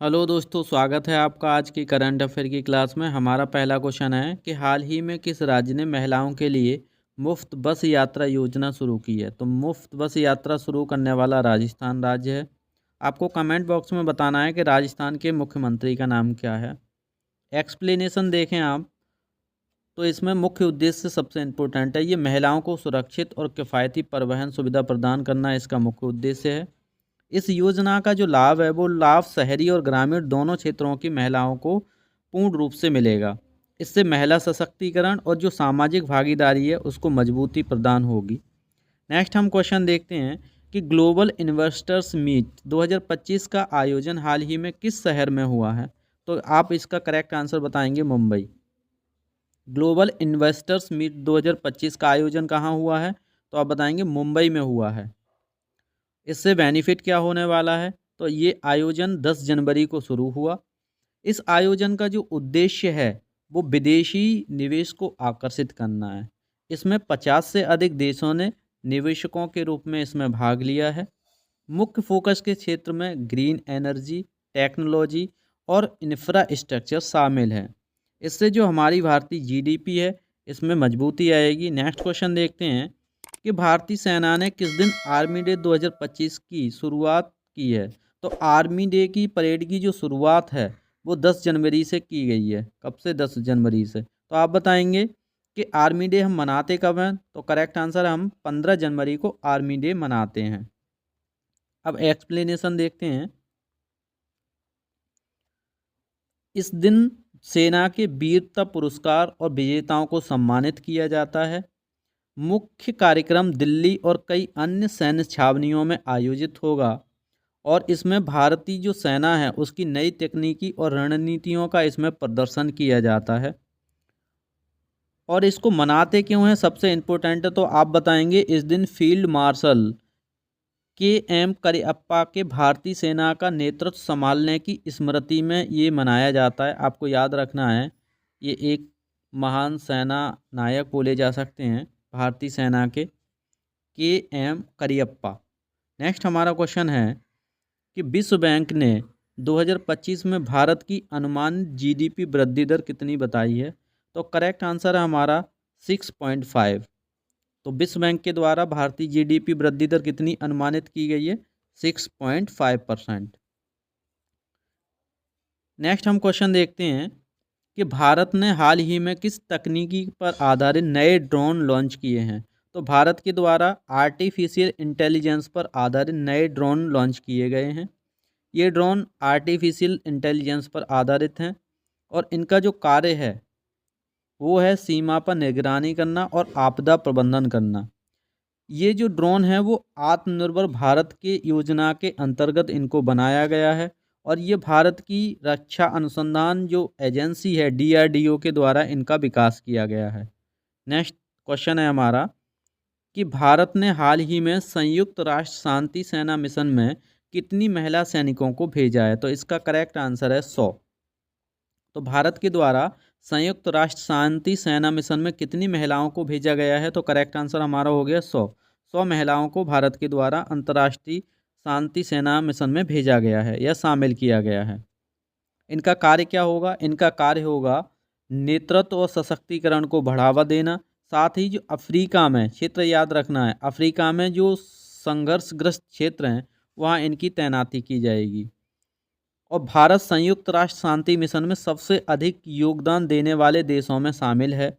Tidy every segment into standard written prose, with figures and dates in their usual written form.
Hello दोस्तों, स्वागत है आपका आज की करंट अफेयर की क्लास में। हमारा पहला क्वेश्चन है कि हाल ही में किस राज्य ने महिलाओं के लिए मुफ्त बस यात्रा योजना शुरू की है। तो मुफ्त बस यात्रा शुरू करने वाला राजस्थान राज्य है। आपको कमेंट बॉक्स में बताना है कि राजस्थान के मुख्यमंत्री का नाम क्या है। एक्सप्लेनेशन देखें आप, तो इसमें मुख्य उद्देश्य सबसे इम्पोर्टेंट है, ये महिलाओं को सुरक्षित और किफ़ायती परिवहन सुविधा प्रदान करना इसका मुख्य उद्देश्य है। इस योजना का जो लाभ है वो लाभ शहरी और ग्रामीण दोनों क्षेत्रों की महिलाओं को पूर्ण रूप से मिलेगा। इससे महिला सशक्तिकरण और जो सामाजिक भागीदारी है उसको मजबूती प्रदान होगी। नेक्स्ट हम क्वेश्चन देखते हैं कि ग्लोबल इन्वेस्टर्स मीट 2025 का आयोजन हाल ही में किस शहर में हुआ है। तो आप इसका करेक्ट आंसर बताएंगे मुंबई। ग्लोबल इन्वेस्टर्स मीट 2025 का आयोजन कहाँ हुआ है, तो आप बताएंगे मुंबई में हुआ है। इससे बेनिफिट क्या होने वाला है, तो ये आयोजन 10 जनवरी को शुरू हुआ। इस आयोजन का जो उद्देश्य है वो विदेशी निवेश को आकर्षित करना है। इसमें 50 से अधिक देशों ने निवेशकों के रूप में इसमें भाग लिया है। मुख्य फोकस के क्षेत्र में ग्रीन एनर्जी, टेक्नोलॉजी और इंफ्रास्ट्रक्चर शामिल हैं। इससे जो हमारी भारतीय जीडीपी है इसमें मजबूती आएगी। नेक्स्ट क्वेश्चन देखते हैं कि भारतीय सेना ने किस दिन आर्मी डे 2025 की शुरुआत की है। तो आर्मी डे की परेड की जो शुरुआत है वो 10 जनवरी से की गई है। कब से? 10 जनवरी से। तो आप बताएंगे कि आर्मी डे हम मनाते कब हैं। तो करेक्ट आंसर, हम 15 जनवरी को आर्मी डे मनाते हैं। अब एक्सप्लेनेशन देखते हैं। इस दिन सेना के वीरता पुरस्कार और विजेताओं को सम्मानित किया जाता है। मुख्य कार्यक्रम दिल्ली और कई अन्य सैन्य छावनियों में आयोजित होगा और इसमें भारतीय जो सेना है उसकी नई तकनीकी और रणनीतियों का इसमें प्रदर्शन किया जाता है। और इसको मनाते क्यों हैं, सबसे इम्पोर्टेंट है, तो आप बताएंगे इस दिन फील्ड मार्शल के.एम. करियप्पा के भारतीय सेना का नेतृत्व संभालने की स्मृति में ये मनाया जाता है। आपको याद रखना है, ये एक महान सेना नायक बोले जा सकते हैं भारतीय सेना के.एम. करियप्पा। नेक्स्ट हमारा क्वेश्चन है कि विश्व बैंक ने 2025 में भारत की अनुमानित जीडीपी वृद्धि दर कितनी बताई है। तो करेक्ट आंसर है हमारा 6.5। तो विश्व बैंक के द्वारा भारतीय जीडीपी वृद्धि दर कितनी अनुमानित की गई है? 6.5%। नेक्स्ट हम क्वेश्चन देखते हैं कि भारत ने हाल ही में किस तकनीकी पर आधारित नए ड्रोन लॉन्च किए हैं। तो भारत के द्वारा आर्टिफिशियल इंटेलिजेंस पर आधारित नए ड्रोन लॉन्च किए गए हैं। ये ड्रोन आर्टिफिशियल इंटेलिजेंस पर आधारित हैं और इनका जो कार्य है वो है सीमा पर निगरानी करना और आपदा प्रबंधन करना। ये जो ड्रोन है वो आत्मनिर्भर भारत के योजना के अंतर्गत इनको बनाया गया है और ये भारत की रक्षा अनुसंधान जो एजेंसी है डीआरडीओ के द्वारा इनका विकास किया गया है। नेक्स्ट क्वेश्चन है हमारा कि भारत ने हाल ही में संयुक्त राष्ट्र शांति सेना मिशन में कितनी महिला सैनिकों को भेजा है। तो इसका करेक्ट आंसर है 100। तो भारत के द्वारा संयुक्त राष्ट्र शांति सेना मिशन में कितनी महिलाओं को भेजा गया है। तो करेक्ट आंसर हमारा हो गया 100 महिलाओं को भारत के द्वारा अंतर्राष्ट्रीय शांति सेना मिशन में भेजा गया है या शामिल किया गया है। इनका कार्य क्या होगा? इनका कार्य होगा नेतृत्व और सशक्तिकरण को बढ़ावा देना। साथ ही जो अफ्रीका में क्षेत्र, याद रखना है, अफ्रीका में जो संघर्षग्रस्त क्षेत्र हैं वहाँ इनकी तैनाती की जाएगी। और भारत संयुक्त राष्ट्र शांति मिशन में सबसे अधिक योगदान देने वाले देशों में शामिल है।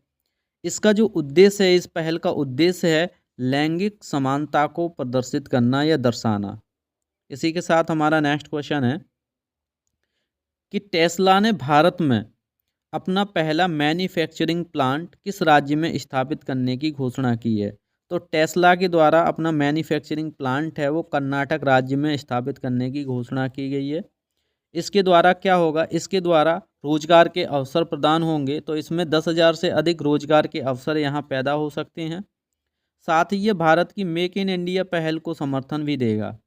इसका जो उद्देश्य है, इस पहल का उद्देश्य है लैंगिक समानता को प्रदर्शित करना या दर्शाना। इसी के साथ हमारा नेक्स्ट क्वेश्चन है कि टेस्ला ने भारत में अपना पहला मैन्युफैक्चरिंग प्लांट किस राज्य में स्थापित करने की घोषणा की है। तो टेस्ला के द्वारा अपना मैन्युफैक्चरिंग प्लांट है वो कर्नाटक राज्य में स्थापित करने की घोषणा की गई है। इसके द्वारा क्या होगा? इसके द्वारा रोजगार के अवसर प्रदान होंगे। तो इसमें 10,000 से अधिक रोजगार के अवसर यहाँ पैदा हो सकते हैं। साथ ही ये भारत की मेक इन इंडिया पहल को समर्थन भी देगा।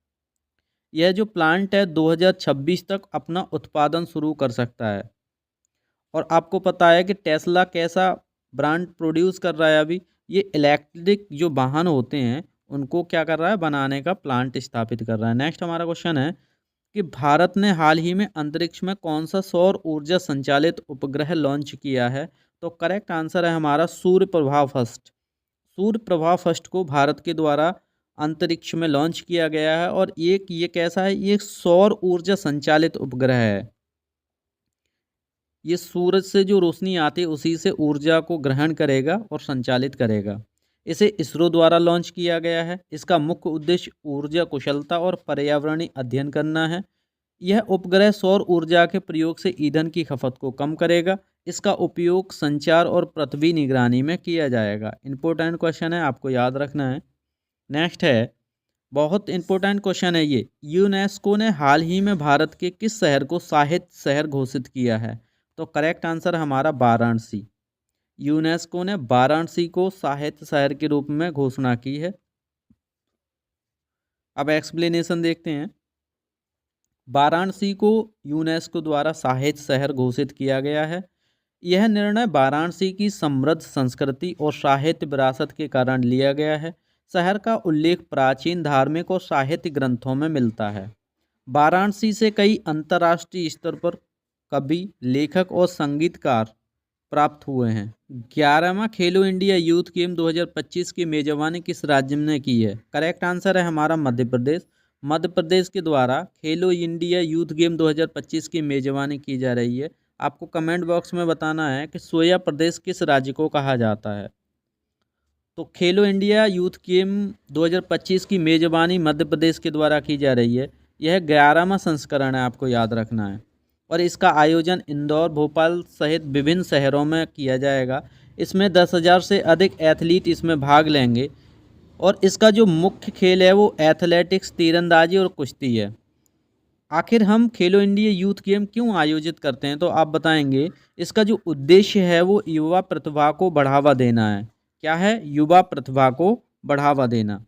यह जो प्लांट है 2026 तक अपना उत्पादन शुरू कर सकता है। और आपको पता है कि टेस्ला कैसा ब्रांड प्रोड्यूस कर रहा है अभी? ये इलेक्ट्रिक जो वाहन होते हैं उनको क्या कर रहा है? बनाने का प्लांट स्थापित कर रहा है। नेक्स्ट हमारा क्वेश्चन है कि भारत ने हाल ही में अंतरिक्ष में कौन सा सौर ऊर्जा संचालित उपग्रह लॉन्च किया है? तो करेक्ट आंसर है हमारा सूर्य प्रभाव फर्स्ट। सूर्य प्रभाव फर्स्ट को भारत के द्वारा अंतरिक्ष में लॉन्च किया गया है और ये कैसा है? ये सौर ऊर्जा संचालित उपग्रह है। ये सूरज से जो रोशनी आती है उसी से ऊर्जा को ग्रहण करेगा और संचालित करेगा। इसे इसरो द्वारा लॉन्च किया गया है। इसका मुख्य उद्देश्य ऊर्जा कुशलता और पर्यावरणीय अध्ययन करना है। यह उपग्रह सौर ऊर्जा के प्रयोग से ईंधन की खपत को कम करेगा। इसका उपयोग संचार और पृथ्वी निगरानी में किया जाएगा। इंपॉर्टेंट क्वेश्चन है, आपको याद रखना है। नेक्स्ट है, बहुत इंपॉर्टेंट क्वेश्चन है ये। यूनेस्को ने हाल ही में भारत के किस शहर को साहित्य शहर घोषित किया है? तो करेक्ट आंसर हमारा वाराणसी। यूनेस्को ने वाराणसी को साहित्य शहर के रूप में घोषणा की है। अब एक्सप्लेनेशन देखते हैं। वाराणसी को यूनेस्को द्वारा साहित्य शहर घोषित किया गया है। यह निर्णय वाराणसी की समृद्ध संस्कृति और साहित्य विरासत के कारण लिया गया है। शहर का उल्लेख प्राचीन धार्मिक और साहित्य ग्रंथों में मिलता है। वाराणसी से कई अंतर्राष्ट्रीय स्तर पर कवि, लेखक और संगीतकार प्राप्त हुए हैं। 11वां खेलो इंडिया यूथ गेम 2025 की मेजबानी किस राज्य ने की है? करेक्ट आंसर है हमारा मध्य प्रदेश। मध्य प्रदेश के द्वारा खेलो इंडिया यूथ गेम 2025 की मेजबानी की जा रही है। आपको कमेंट बॉक्स में बताना है कि सोया प्रदेश किस राज्य को कहा जाता है। तो खेलो इंडिया यूथ गेम 2025 की मेजबानी मध्य प्रदेश के द्वारा की जा रही है। यह 11वां संस्करण है, आपको याद रखना है। और इसका आयोजन इंदौर, भोपाल सहित विभिन्न शहरों में किया जाएगा। इसमें 10,000 से अधिक एथलीट इसमें भाग लेंगे और इसका जो मुख्य खेल है वो एथलेटिक्स, तीरंदाजी और कुश्ती है। आखिर हम खेलो इंडिया यूथ गेम क्यों आयोजित करते हैं? तो आप बताएंगे। इसका जो उद्देश्य है वो युवा प्रतिभा को बढ़ावा देना है। क्या है? युवा प्रतिभा को बढ़ावा देना।